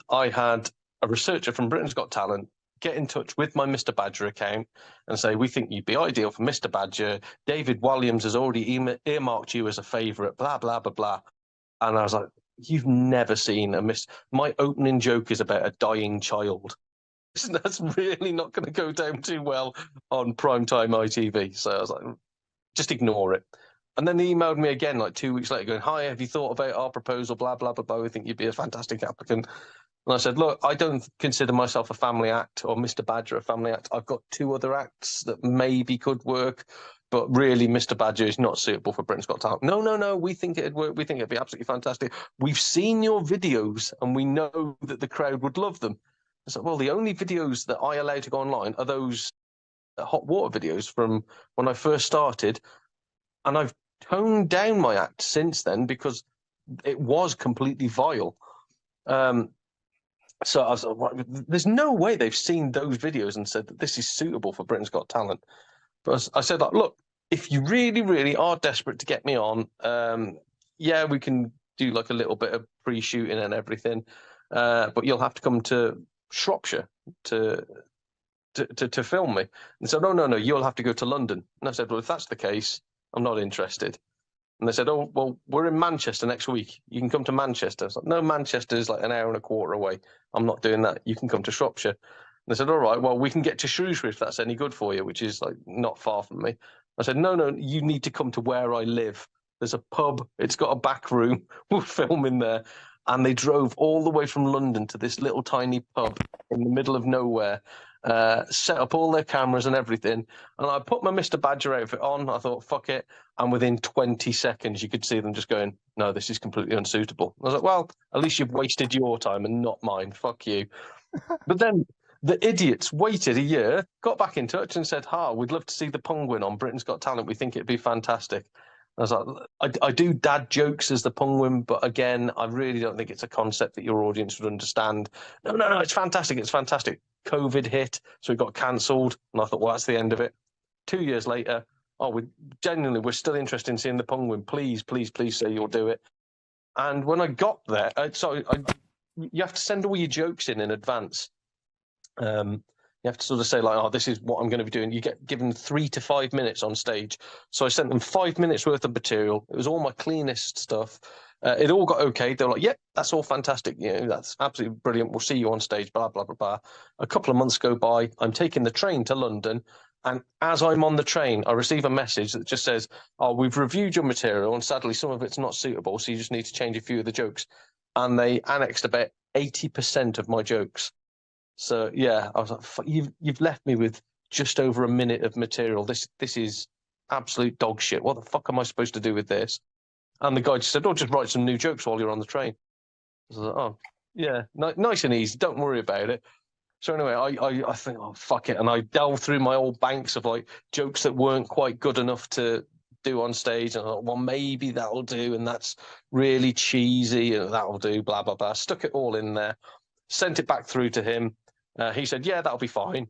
I had a researcher from Britain's Got Talent get in touch with my Mr. Badger account and say, we think you'd be ideal for Mr. Badger. David Williams has already earmarked you as a favourite, blah, blah, blah, blah. And I was like, you've never seen a miss. My opening joke is about a dying child. That's really not going to go down too well on primetime ITV. So I was like, just ignore it. And then they emailed me again like 2 weeks later going, hi, have you thought about our proposal, blah, blah, blah, blah. We think you'd be a fantastic applicant. And I said, look, I don't consider myself a family act or Mr. Badger a family act. I've got 2 other acts that maybe could work, but really Mr. Badger is not suitable for Britain's Got Talent. No, we think it'd work. We think it'd be absolutely fantastic. We've seen your videos and we know that the crowd would love them. I said, well, the only videos that I allow to go online are those hot water videos from when I first started. And I've toned down my act since then because it was completely vile. So I was like, there's no way they've seen those videos and said that this is suitable for Britain's Got Talent. But I said, like, look, if you really, really are desperate to get me on, yeah, we can do like a little bit of pre-shooting and everything, but you'll have to come to Shropshire to film me. And said, no, you'll have to go to London. And I said, well, if that's the case, I'm not interested. And they said, oh, well, we're in Manchester next week. You can come to Manchester. I was like, no, Manchester is like an hour and a quarter away. I'm not doing that. You can come to Shropshire. And they said, all right, well, we can get to Shrewsbury if that's any good for you, which is like not far from me. I said, no, you need to come to where I live. There's a pub. It's got a back room. We'll film in there. And they drove all the way from London to this little tiny pub in the middle of nowhere, set up all their cameras and everything. And I put my Mr. Badger outfit on. I thought, fuck it. And within 20 seconds, you could see them just going, no, this is completely unsuitable. I was like, well, at least you've wasted your time and not mine. Fuck you. But then the idiots waited a year, got back in touch and said, we'd love to see the Penguin on Britain's Got Talent. We think it'd be fantastic. I was like, I do dad jokes as the Penguin, but again, I really don't think it's a concept that your audience would understand. No, it's fantastic. It's fantastic. COVID hit, so it got cancelled. And I thought, well, that's the end of it. 2 years later, we're still interested in seeing the Penguin. Please say you'll do it. And when I got there, you have to send all your jokes in advance. You have to sort of say like, this is what I'm going to be doing. You get given 3 to 5 minutes on stage. So I sent them 5 minutes worth of material. It was all my cleanest stuff. It all got okay. They were like, that's all fantastic. That's absolutely brilliant. We'll see you on stage, blah, blah, blah, blah. A couple of months go by. I'm taking the train to London. And as I'm on the train, I receive a message that just says, we've reviewed your material and sadly some of it's not suitable. So you just need to change a few of the jokes. And they annexed about 80% of my jokes. So yeah, I was like, you've left me with just over a minute of material. This is absolute dog shit. What the fuck am I supposed to do with this? And the guy just said, just write some new jokes while you're on the train. I was like, yeah, nice and easy. Don't worry about it. So anyway, I think, fuck it. And I delved through my old banks of like jokes that weren't quite good enough to do on stage. And I thought, well, maybe that'll do. And that's really cheesy and that'll do, blah, blah, blah. Stuck it all in there, sent it back through to him. He said, yeah, that'll be fine.